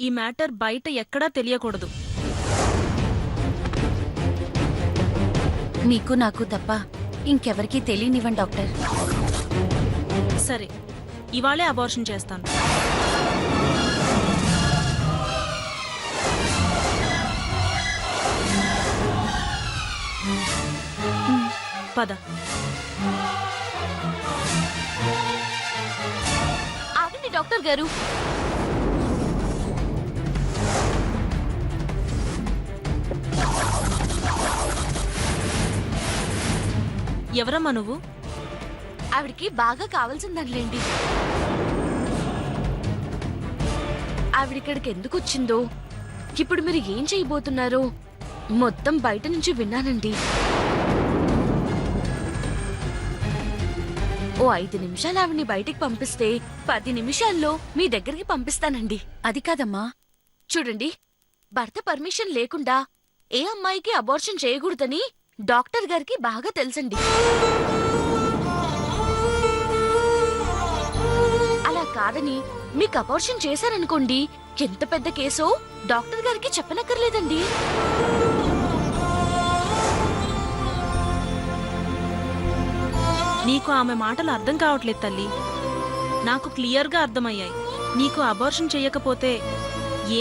ఈ మ్యాటర్ బయట ఎక్కడా తెలియకూడదు. మీకు నాకు తప్ప ఇంకెవరికీ తెలియనివ్వండి డాక్టర్. సరే, ఇవాళే అబార్షన్ చేస్తాను. పద. ఆగండి డాక్టర్ గారు. ఎవరమ్మా నువ్వు? ఆవిడికి బాగా కావాల్సిందనిలేండి. ఆవిడిక్కడికి ఎందుకు వచ్చిందో, ఇప్పుడు మీరు ఏం చేయబోతున్నారో మొత్తం బయట నుంచి విన్నానండి. ఓ 5 నిమిషాలు ఆవిడ్ని బయటికి పంపిస్తే 10 నిమిషాల్లో మీ దగ్గరికి పంపిస్తానండి. అది కాదమ్మా, చూడండి, భర్త పర్మిషన్ లేకుండా ఏ అమ్మాయికి అబార్షన్ చేయకూడదని డాక్టర్ గారికి బాగా తెలుసండి. అలా కాదని మీకు అబార్షన్ చేశారనుకోండి, ఎంత పెద్ద కేసో డాక్టర్ గారికి చెప్పనక్కర్లేదండి. నీకు ఆమె మాటలు అర్థం కావట్లేదు తల్లి. నాకు క్లియర్గా అర్థమయ్యాయి. నీకు అబార్షన్ చెయ్యకపోతే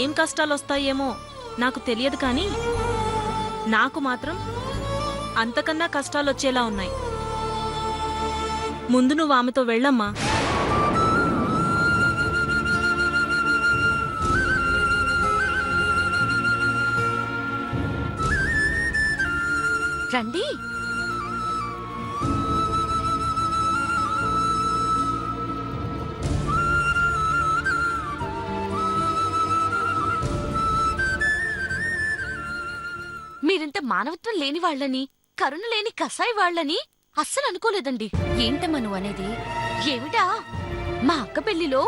ఏం కష్టాలొస్తాయేమో నాకు తెలియదు, కానీ నాకు మాత్రం అంతకన్నా కష్టాలొచ్చేలా ఉన్నాయి. ముందు నువ్వు ఆమెతో వెళ్ళమ్మా. రండి. మీరింత మానవత్వం లేని వాళ్ళని, కరుణ లేని కసాయి వాళ్ళని అస్సలు అనుకోలేదండి. ఏంటమ్మా నువ్వు అనేది? ఏమిటా, మా అక్క పెళ్లిలో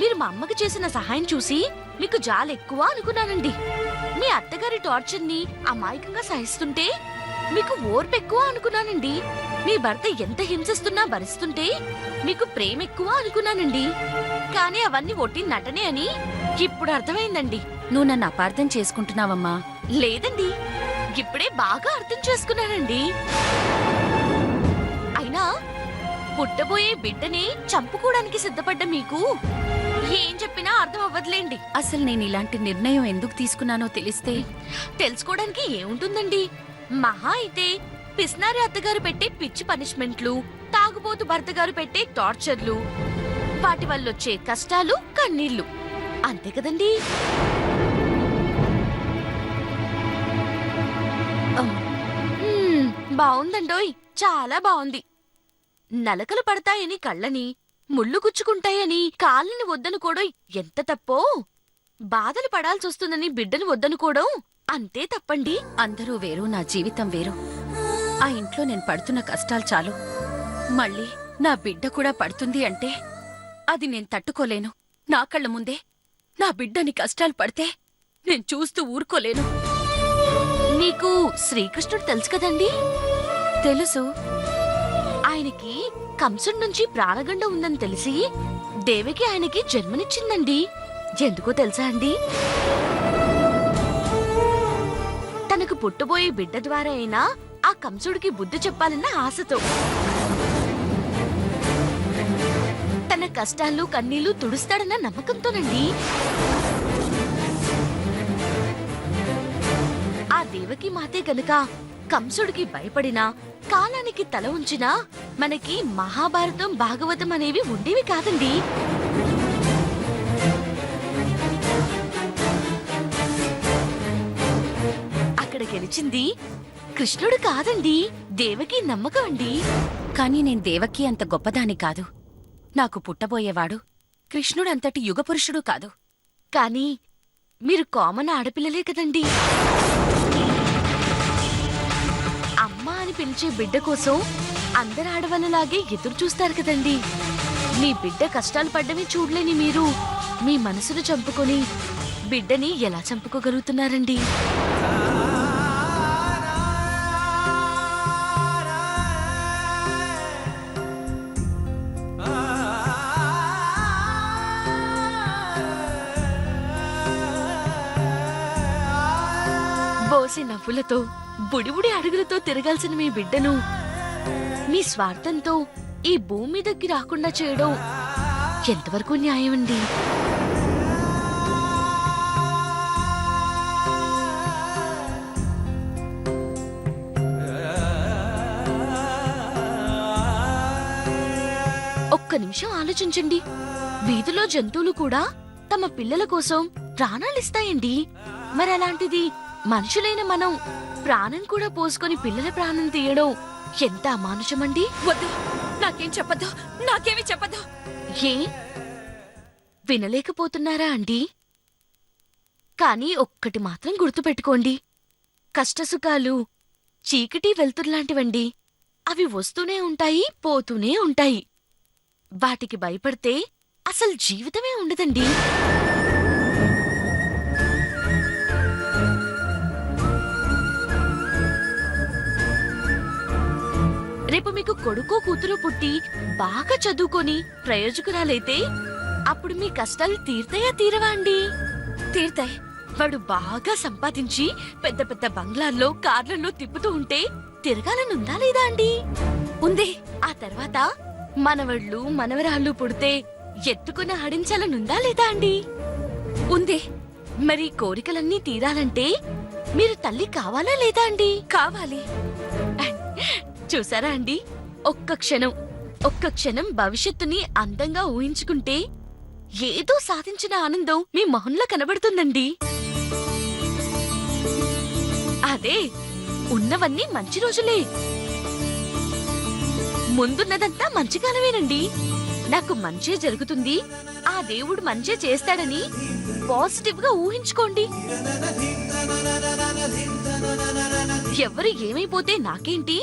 మీరు మా అమ్మకి చేసిన సహాయం చూసి మీకు జాలెక్కువ అనుకున్నానండి. మీ అత్తగారి టార్చర్ని అమాయకంగా సహిస్తుంటే మీకు ఓర్పెక్కువ అనుకున్నానండి. మీ భర్త ఎంత హింసిస్తున్నా భరిస్తుంటే మీకు ప్రేమ ఎక్కువ అనుకున్నానండి. కానీ అవన్నీ ఒట్టి నటనే అని ఇప్పుడు అర్థమైందండి. నువ్వు నన్ను అపార్థం చేసుకుంటున్నావమ్మా. లేదండి, ఇప్పుడే బాగా అర్థం చేసుకున్నానండి. అయినా పుట్టబోయే బిడ్డని చంపుకోవడానికి సిద్ధపడ్డ మీకు ఏం చెప్పినా అర్థం అవ్వదులేండి. అసలు నేను ఇలాంటి నిర్ణయం ఎందుకు తీసుకున్నానో తెలిస్తే తెలుసుకోవడానికి ఏముంటుందండి. మహా అయితే పిస్నారి అత్తగారు పెట్టే పిచ్చి పనిష్మెంట్లు, తాగుబోతు భర్త గారు పెట్టే టార్చర్లు, వాటి వల్లొచ్చే కష్టాలు, కన్నీళ్లు, అంతే కదండి. బావుందండోయ్, చాలా బావుంది. నలకలు పడతాయని కళ్ళని, ముళ్ళు గుచ్చుకుంటాయని కాళ్ళని వద్దనుకోవడం ఎంత తప్పో, బాధలు పడాల్సొస్తుందని బిడ్డను వద్దనుకోవడం అంతే తప్పండి. అందరూ వేరు, నా జీవితం వేరు. ఆ ఇంట్లో నేను పడుతున్న కష్టాలు చాలు. మళ్ళీ నా బిడ్డ కూడా పడుతుంది అంటే అది నేను తట్టుకోలేను. నా కళ్ళ ముందే నా బిడ్డని కష్టాలు పడితే నేను చూస్తూ ఊరుకోలేను. నీకు శ్రీకృష్ణుడు తెలుసు కదండి? తెలుసు. ఆయనకి కంసుడి నుంచి ప్రాణగండ ఉందని తెలిసి దేవికి ఆయనకి జన్మనిచ్చిందండి. ఎందుకో తెలుసా అండి? తనకు పుట్టబోయే బిడ్డ ద్వారా అయినా ఆ కంసుడికి బుద్ధి చెప్పాలన్న ఆశతో, తన కష్టాలు కన్నీళ్లు తుడుస్తాడన్న నమ్మకంతోనండి. ఆ దేవకి మాతే గనుక కంసుడికి భయపడినా, కాలానికి తల ఉంచినా మనకి మహాభారతం, భాగవతం అనేవి ఉండేవి కాదండి. అక్కడ గెలిచింది కృష్ణుడు కాదండి, దేవకి నమ్మకం అండి. కానీ నేను దేవకి అంత గొప్పదాని కాదు. నాకు పుట్టబోయేవాడు కృష్ణుడంతటి యుగపురుషుడు కాదు. కానీ మీరు కామన్ ఆడపిల్లలే కదండి. అమ్మ అని పిలిచే బిడ్డ కోసం అందరు ఆడవాళ్ళలాగే ఎదురు చూస్తారు కదండి. మీ బిడ్డ కష్టాలు పడ్డమే చూడలేని మీరు మీ మనసును చంపుకొని బిడ్డని ఎలా చంపుకోగలుగుతున్నారండి? చేసే నవ్వులతో బుడిబుడి అడుగులతో తిరగాల్సిన మీ బిడ్డను మీ స్వార్థంతో ఈ భూమి మీదకి రాకుండా చేయడం ఎంతవరకు న్యాయమండి? ఒక్క నిమిషం ఆలోచించండి. వీధిలో జంతువులు కూడా తమ పిల్లల కోసం ప్రాణాలిస్తాయండి. మరి అలాంటిది మనుషులైన మనం ప్రాణం కూడా పోసుకొని పిల్లల ప్రాణం తీయడం ఎంత అమానుషమండి? వద్దు, నాకేం చెప్పద్దు, నాకేమీ చెప్పద్దు. ఏ వినలేకపోతున్నారా అండి? కానీ ఒక్కటి మాత్రం గుర్తుపెట్టుకోండి, కష్టసుఖాలు చీకటి వెలుతురులాంటివండి. అవి వస్తూనే ఉంటాయి, పోతూనే ఉంటాయి. వాటికి భయపడితే అసలు జీవితమే ఉండదండి. రేపు మీకు కొడుకో కూతురు పుట్టి బాగా చదువుకొని ప్రయోజకురాలైతే అప్పుడు మీ కష్టాలు తీర్తాయా తీరవా అండి? తీర్తాయి. వాడు బాగా సంపాదించి పెద్ద పెద్ద బంగ్లాల్లో కార్లలో తిప్పుతూ ఉంటే తిరగాలనుందా లేదా అండి? ఉంది. ఆ తర్వాత మనవళ్ళు మనవరాళ్ళు పుడితే ఎత్తుకుని ఆడించాలనుందా లేదా అండి? ఉంది. మరి కోరికలన్నీ తీరాలంటే మీరు తల్లి కావాలా లేదా అండి? కావాలి. చూసారా అండి, ఒక్క క్షణం భవిష్యత్తుని అందంగా ఊహించుకుంటే ఏదో సాధించిన ఆనందం మీ మొహంలో కనబడుతుందండి. అదే ఉన్నవన్నీ మంచి రోజులే. ముందున్నదంతా మంచి కాలమేనండి. నాకు మంచే జరుగుతుంది, ఆ దేవుడు మంచే చేస్తాడని పాజిటివ్ గా ఊహించుకోండి. ఎవరు ఏమైపోతే నాకేంటి?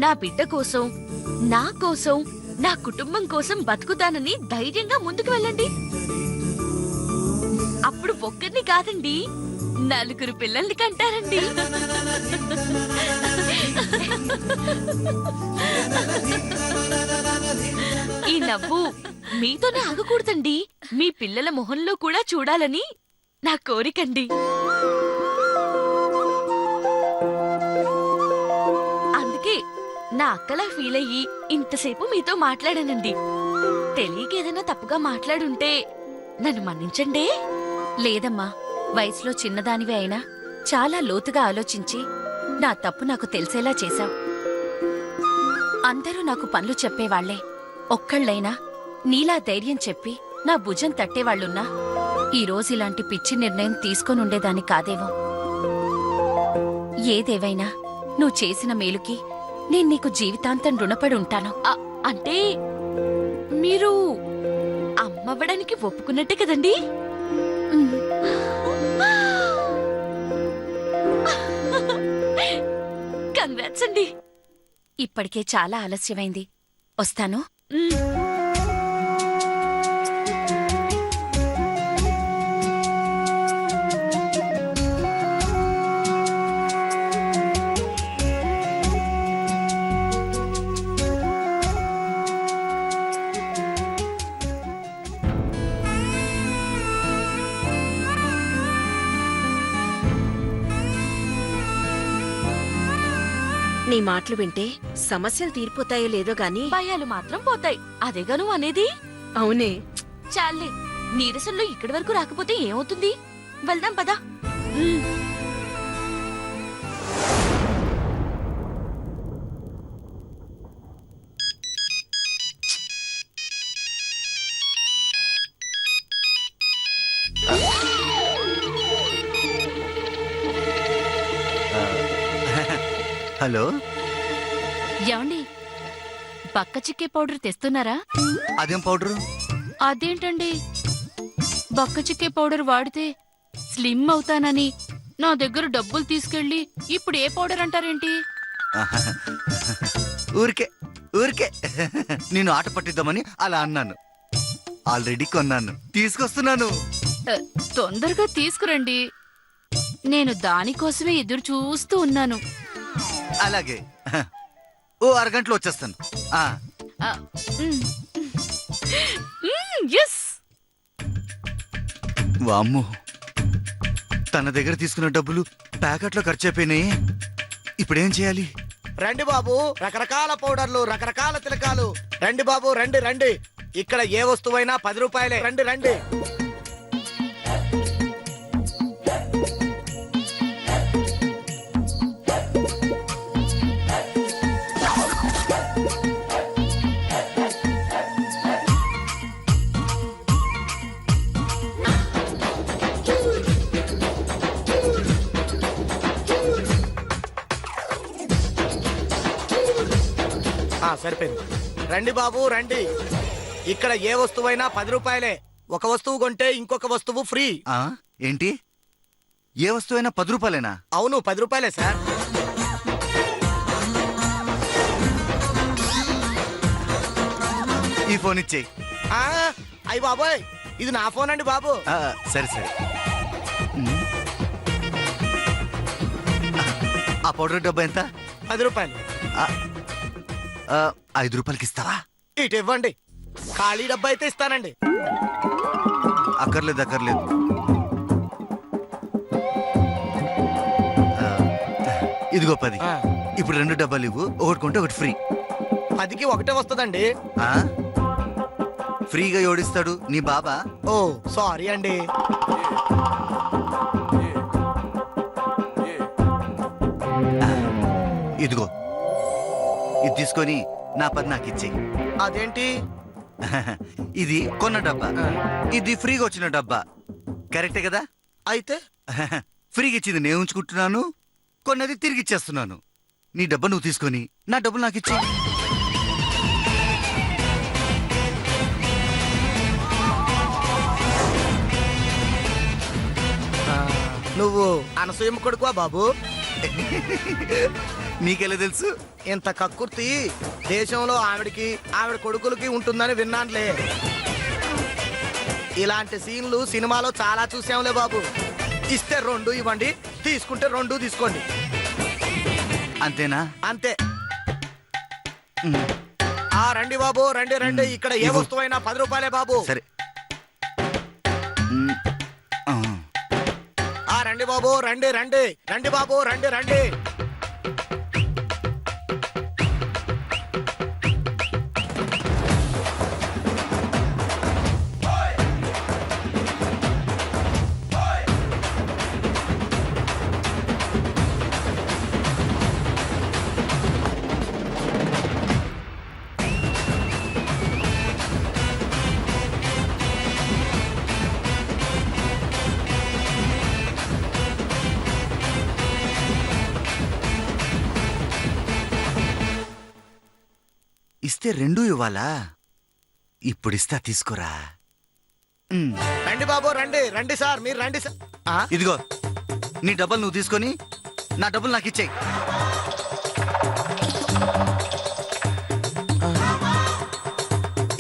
నా బిడ్డ కోసం, నా కోసం, నా కుటుంబం కోసం బతుకుతానని ధైర్యంగా ముందుకు వెళ్ళండి. అప్పుడు ఒక్కరిని కాదండి, నలుగురు పిల్లల్ని కంటారండి. ఈ నవ్వు మీతోనే ఆగకూడదండి, మీ పిల్లల మొహంలో కూడా చూడాలని నా కోరికండి. అందుకే నా అక్కలా ఫీల్ అయ్యి ఇంతసేపు మీతో మాట్లాడానండి. తెలియక ఏదైనా తప్పుగా మాట్లాడుంటే నన్ను మన్నించండి. లేదమ్మా, వయసులో చిన్నదానివి అయినా చాలా లోతుగా ఆలోచించి నా తప్పు నాకు తెలిసేలా చేశావు. అందరూ నాకు పనులు చెప్పేవాళ్లే. ఒక్కళ్ళైనా నీలా ధైర్యం చెప్పి నా భుజం తట్టేవాళ్లున్నా ఈ రోజు ఇలాంటి పిచ్చి నిర్ణయం తీసుకొనుండేదాన్ని కాదేమో. ఏదేవైనా నువ్వు చేసిన మేలుకి నేను నీకు జీవితాంతం రుణపడి ఉంటాను. అంటే మీరు అమ్మవ్వడానికి ఒప్పుకున్నట్టే కదండి? కంగ్రాట్స్ అండి. ఇప్పటికే చాలా ఆలస్యమైంది. వస్తాను. నీ మాటలు వింటే సమస్యలు తీరిపోతాయో లేదో గాని భయాలు మాత్రం పోతాయి. అదేగా నువ్వు అనేది? అవునే. చాలే, నీరసంలో ఇక్కడి వరకు రాకపోతే ఏమవుతుంది? వెళ్దాం పదా. హలో, ఏమండి, బక్క చిక్కే పౌడర్ తెస్తున్నారా? అదేం పౌడరు? అదేంటండి, బక్క చిక్కే పౌడర్ వాడితే స్లిమ్ అవుతానని నా దగ్గర డబ్బులు తీసుకెళ్ళి ఇప్పుడు ఏ పౌడర్ అంటారేంటి? ఊరికే ఊరికే నేను ఆట పట్టిద్దామని అలా అన్నాను. ఆల్రెడీ కొన్నాను, తీసుకొస్తున్నాను. తొందరగా తీసుకురండి, నేను దానికోసమే ఎదురు చూస్తూ ఉన్నాను. అలాగే, ఓ అరగంటలో వచ్చేస్తాను. వామ్మో, తన దగ్గర తీసుకున్న డబ్బులు ప్యాకెట్లో ఖర్చు అయిపోయినాయి. ఇప్పుడేం చేయాలి? రండి బాబు, రకరకాల పౌడర్లు, రకరకాల తిలకాలు. రండి బాబు, రండి రండి. ఇక్కడ ఏ వస్తువైనా 10 రూపాయలే. రండి రండి. సరిపోయింది. రండి బాబు రండి. ఇక్కడ ఏ వస్తువైనా 10 రూపాయలే. ఒక వస్తువు కొంటే ఇంకొక వస్తువు ఫ్రీ. ఏంటి? ఏ వస్తువైనా 10 రూపాయలేనా? అవును, 10 రూపాయలే సార్. ఈ ఫోన్ ఇచ్చేయి. అయ్యి బాబోయ్, ఇది నా ఫోన్ అండి బాబు. సరే సరే. ఆ పౌడర్ డబ్బా ఎంత? 10 రూపాయలు. 5 రూపాయలకి ఇస్తావా? ఇటు ఇవ్వండి. ఖాళీ డబ్బా అయితే ఇస్తానండి. అక్కర్లేదు అక్కర్లేదు. ఇదిగో 10. ఇప్పుడు 2 డబ్బాలు ఇవ్వు. ఒకటి కొంటే ఒకటి ఫ్రీ. 10కి ఒకటే వస్తుందండి. ఫ్రీగా ఓడిస్తాడు నీ బాబా? ఓ సారీ అండి. ఇదిగో, ఇది తీసుకొని నా 10 నాకు ఇచ్చేయి. అదేంటి? ఇది కొన్న డబ్బా, ఇది ఫ్రీగా వచ్చిన డబ్బా. కరెక్టే కదా? అయితే ఫ్రీగా ఇచ్చింది నేను ఉంచుకుంటున్నాను, కొన్నది తిరిగి ఇచ్చేస్తున్నాను. నీ డబ్బా నువ్వు తీసుకొని నా డబ్బులు నాకు ఇచ్చేయి. నువ్వు అనసూయమ్మ కొడుకువా బాబు? నీకెలా తెలుసు? ఇంత కక్కుర్తి దేశంలో ఆవిడకి ఆవిడ కొడుకులకి ఉంటుందని విన్నానులే. ఇలాంటి సీన్లు సినిమాలో చాలా చూసాంలే బాబు. ఇస్తే 2 ఇవ్వండి, తీసుకుంటే 2 తీసుకోండి. అంతేనా? అంతే. రండి బాబు, రండి రండి. ఇక్కడ ఏ వస్తువైనా 10 రూపాయలే బాబు. సరే. రండి బాబు, రండి రండి. రండి బాబు, రండి రండి. ఇస్తే 2 ఇవ్వాలా? ఇప్పుడు ఇస్తా, తీసుకోరా. రండి బాబు, రండి రండి సార్. మీరు రండి సార్. ఇదిగో, నీ డబ్బులు నువ్వు తీసుకొని నా డబ్బులు నాకు ఇచ్చేయి.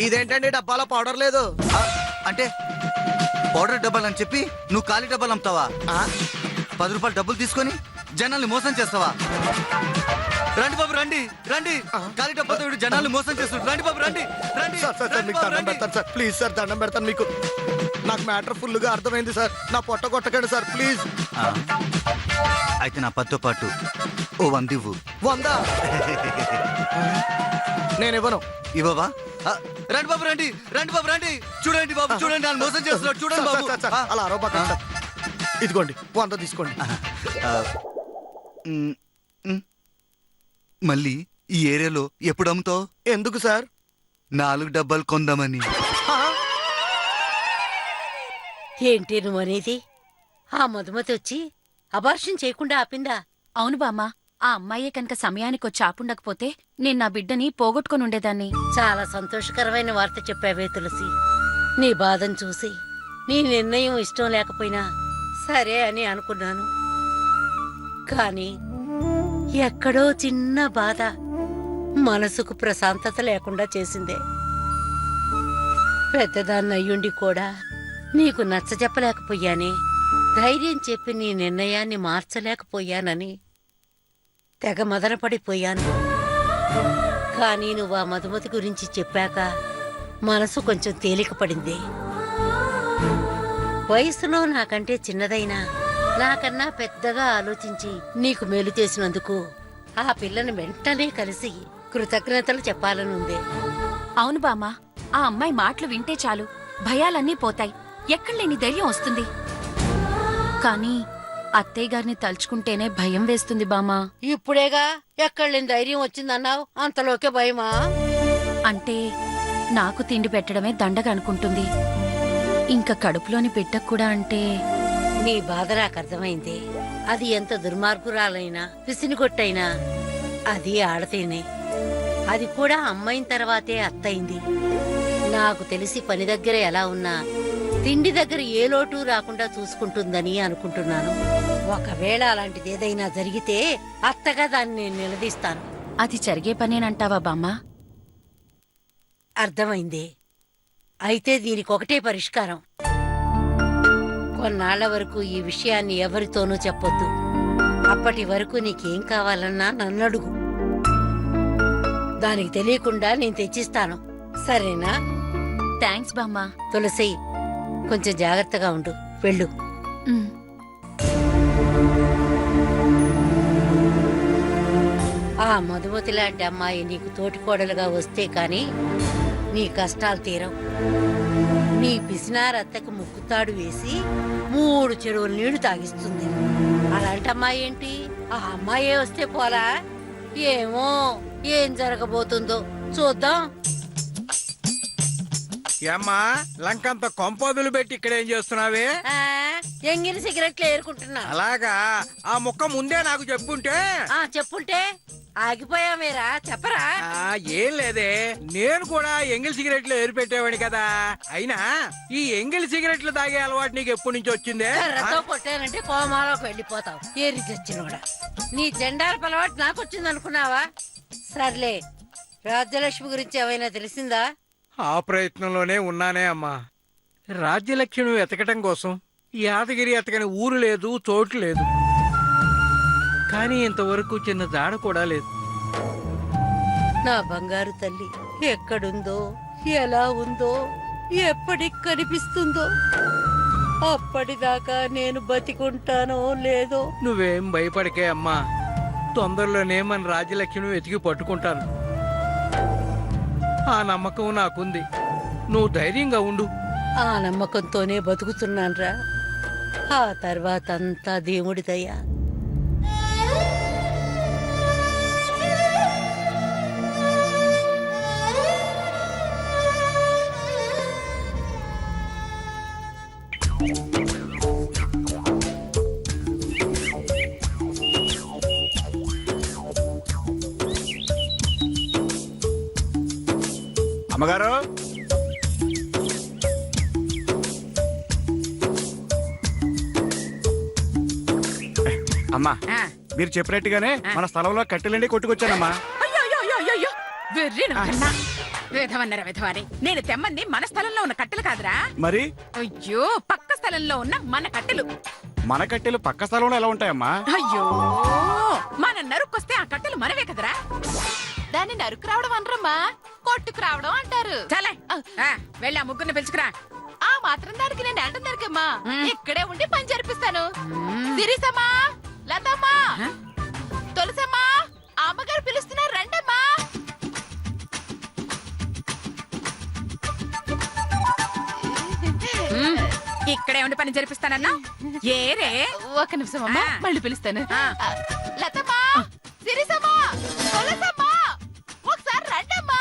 ఇదేంటండి డబ్బాలో పౌడర్ లేదు? అంటే పౌడర్ డబ్బాలు అని చెప్పి నువ్వు ఖాళీ డబ్బాలు అమ్ముతావా? 10 రూపాయలు డబ్బులు తీసుకొని జనాల్ని మోసం చేస్తావా? రండి బాబు రండి రండి. ఖాళీ డబ్బాతో వీడు జనాల్ని మోసం చేస్తాడు. రండి బాబు రండి రండి. సార్ మీకు దండం పెడతాను సార్. ప్లీజ్ సార్, దండం పెడతాను మీకు. నాకు మ్యాటర్ ఫుల్గా అర్థమైంది సార్. నా పొట్ట కొట్టకండి సార్ ప్లీజ్. అయితే నా 10తో పాటు ఓ 100 ఇవ్వు. 100? నేను ఇవ్వను. ఇవ్వవా? రండి బాబు రండి రండి బాబు రండి. చూడండి బాబు చూడండి, నన్ను మోసం చేస్తున్నాడు. చూడండి బాబు. అలా అరవబాకండి సార్. ఇదిగోండి 100 తీసుకోండి. మళ్ళీ ఈ ఏరియాలో ఎప్పుడు అమ్ముతావు? ఎందుకు సార్? 4 డబ్బాలు కొందామని. ఏంటి నువ్వు అనేది? ఆ మధుమతి వచ్చి అబార్షన్ చేయకుండా ఆపిందా? అవును బామ్మ, ఆ అమ్మాయే కనుక సమయానికొచ్చి ఆపుండకపోతే నేను నా బిడ్డని పోగొట్టుకొని ఉండేదాన్ని. చాలా సంతోషకరమైన వార్త చెప్పావే తులసి. నీ బాధను చూసి నీ నిర్ణయం ఇష్టం లేకపోయినా సరే అని అనుకున్నాను. కానీ ఎక్కడో చిన్న బాధ మనసుకు ప్రశాంతత లేకుండా చేసిందే. పెద్దదాన్నయ్యుండి కూడా నీకు నచ్చజెప్పలేకపోయానే. ధైర్యం చెప్పి నీ నిర్ణయాన్ని మార్చలేకపోయానని తెగ మదనపడిపోయాను. కానీ నువ్వు ఆ మధుమతి గురించి చెప్పాక మనసు కొంచెం తేలిక పడింది. వయసులో నాకంటే చిన్నదైనా నాకన్నా పెద్దగా ఆలోచించి నీకు మేలు చేసినందుకు ఆ పిల్లని వెంటనే కలిసి కృతజ్ఞతలు చెప్పాలనుంది. అవును బామ్మ, ఆ అమ్మాయి మాటలు వింటే చాలు భయాలన్నీ పోతాయి, ఎక్కడలేని ధైర్యం వస్తుంది. కానీ అత్తయ్య గారిని తలుచుకుంటేనే భయం వేస్తుంది బామ్మా. ఇప్పుడేగా ఎక్కడలేని ధైర్యం వచ్చిందన్నావు, అంతలోకే భయమా? అంటే నాకు తిండి పెట్టడమే దండగా అనుకుంటుంది, ఇంకా కడుపులోని బిడ్డకు కూడా అంటే. నీ బాధ నాకు అర్థమైంది. అది ఎంత దుర్మార్గురాలైనా పిసినిగొట్టైనా అది ఆడతేనే. అది కూడా అమ్మాయిన తర్వాతే అత్తయింది. నాకు తెలిసి పని దగ్గర ఎలా ఉన్నా తిండి దగ్గర ఏ లోటు రాకుండా చూసుకుంటుందని అనుకుంటున్నాను. ఒకవేళ అలాంటిది ఏదైనా జరిగితే అత్తగా దాన్ని నేను నిలదీస్తాను. అది జరిగే పనేనంటావా బామ్మా? అర్థమైంది. అయితే దీనికి ఒకటే పరిష్కారం. కొన్నాళ్ల వరకు ఈ విషయాన్ని ఎవరితోనూ చెప్పొద్దు. అప్పటి వరకు నీకేం కావాలన్నా నన్నడుగు. దానికి తెలియకుండా నేను తెచ్చిస్తాను, సరేనా? థ్యాంక్స్ బామ్మా. తులసి, కొంచెం జాగ్రత్తగా ఉండు. వెళ్ళు. ఉమ్. ఆ మధుమతి లాంటి అమ్మాయి నీకు తోటికోడలుగా వస్తే కాని నీ కష్టాలు తీరవు. నీ పిసినారత్తకు ముక్కుతాడు వేసి 3 చెరువుల నీళ్లు తాగిస్తుంది. అలాంటి అమ్మాయి ఏంటి? ఆ అమ్మాయే వస్తే పోలా? ఏమో ఏం జరగబోతుందో చూద్దాం. ఏమ్మా లంకంత కొంపదులు పెట్టి ఇక్కడేం చేస్తున్నావే? ఎంగిలి సిగరెట్లు ఏరుకుంటున్నా. అలాగా, ఆ ముక్క ముందే నాకు చెప్పుంటే. చెప్పుంటే ఆగిపోయావేరా, చెప్పరా? ఏం లేదే, నేను కూడా ఎంగిల్ సిగరెట్లు ఏరి పెట్టేవాడిని కదా. అయినా ఈ ఎంగిల్ సిగరెట్లు తాగే అలవాటు నీకు ఎప్పటి నుంచి వచ్చిందే? కర్రతో కొట్టానంటే కోమాలోకి వెళ్ళిపోతావు. ఏరి తెచ్చినోడా, నీ జెండాల అలవాటు నాకు వచ్చింది అనుకున్నావా? సర్లే, రాజ్యలక్ష్మి గురించి ఏమైనా తెలిసిందా? ఆ ప్రయత్నంలోనే ఉన్నానే అమ్మా. రాజ్యలక్ష్మి వెతకటం కోసం యాదగిరి ఎతకని ఊరు లేదు, చోటు లేదు. కానీ ఇంతవరకు చిన్న జాడ కూడా లేదు. నా బంగారు తల్లి ఎక్కడుందో, ఎలా ఉందో, ఎప్పటికి కనిపిస్తుందో అప్పటిదాకా నేను బతికుంటానో లేదో. నువ్వేం భయపడకే అమ్మా, తొందరలోనే మన రాజ్యలక్ష్మి వెతికి పట్టుకుంటాను. ఆ నమ్మకం నాకుంది, నువ్వు ధైర్యంగా ఉండు. ఆ నమ్మకంతోనే బతుకుతున్నాన్రా. ఆ తర్వాత అంతా దేవుడి దయ. అమ్మగారు, అమ్మా మీరు చెప్పినట్టుగానే మన స్థలంలో కట్టెలండి కొట్టుకొచ్చానమ్మా. విధవన్నర విధవారి, నేను తెమ్మంది మన స్థలంలో ఉన్న కట్టెలు కాదురా. మరి అయ్యో, పక్క స్థలంలో ఉన్న మన కట్టెలు. మన కట్టెలు పక్క స్థలంలో ఎలా ఉంటాయమ్మా? అయ్యో, మన నరుక్కొస్తే ఆ కట్టెలు మనవే కదరా. దాన్ని నరుకు రావడం అనరమ్మా, కొట్టుకు రావడం అంటారు. చలే, వెళ్ళి ఆ ముగ్గురిని పిలుచుకురా. ఆ మాత్రం దానికి నేను అంట నరకమ్మా, ఇక్కడే ఉండి పని జరిపిస్తాను. సిరిసమ్మా, లతమ్మా, తులసమ్మా, అమ్మగారు పిలుస్తున్నారు, రండమ్మా. ఇక్కడే ఉండి పని జరిపిస్తానన్నా. ఏరే, ఒక నిమిషం అమ్మా, మళ్ళీ పిలుస్తాను. లతమ్మా, సిరిసమ్మా, తులసమ్మా, ఒకసారి రండమ్మా.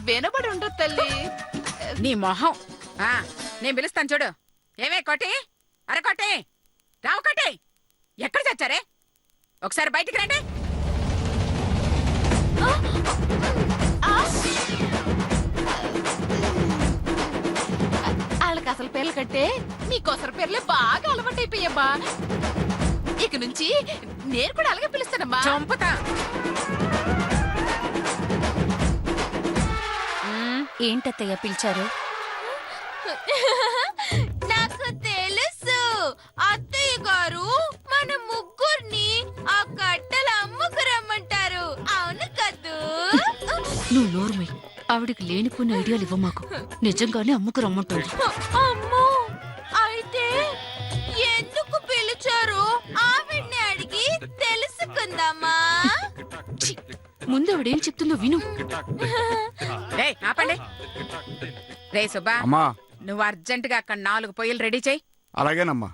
వినబడి ఉండదు తల్లి. నీ మొహం. నేను పిలుస్తాను చూడు. ఏమే కోటి, అరకోటి, రావు కోటి, ఎక్కడ చచ్చారే? ఒకసారి బయటికి రండి. వాళ్ళకి అసలు పేర్లు కట్టే నీకోసరి పేర్లే బాగా అలవాటైపోయామ్మా. ఇక నుంచి నేను కూడా అలాగే పిలుస్తానమ్మా. చంపుతా. ఏంటత్తయ్య పిలిచారు? నాకు తెలుసు, అత్తయ్య గారు మన ముగ్గురిని ఆ కట్టెలు అమ్ముకు రమ్మంటారు. అవును కదూ? నువ్వు నోరుమై. ఆవిడికి లేనిపోయిన ఐడియాలు ఇవ్వ మాకు. నిజంగానే అమ్మకు రమ్మంటుంది. అమ్మో అయితే ఎందుకు పిలిచారు ఆవిడ్ని అడిగి తెలుసుకుందామా? ఛీ, ముందు ఆవిడేం చెప్తుందో విను. రేయ్ ఆపండి. రే సుబ్బా అమ్మా నువ్వు అర్జెంట్ గా అక్కడ 4 పొయ్యిలు రెడీ చెయ్యి. అలాగేనమ్మా.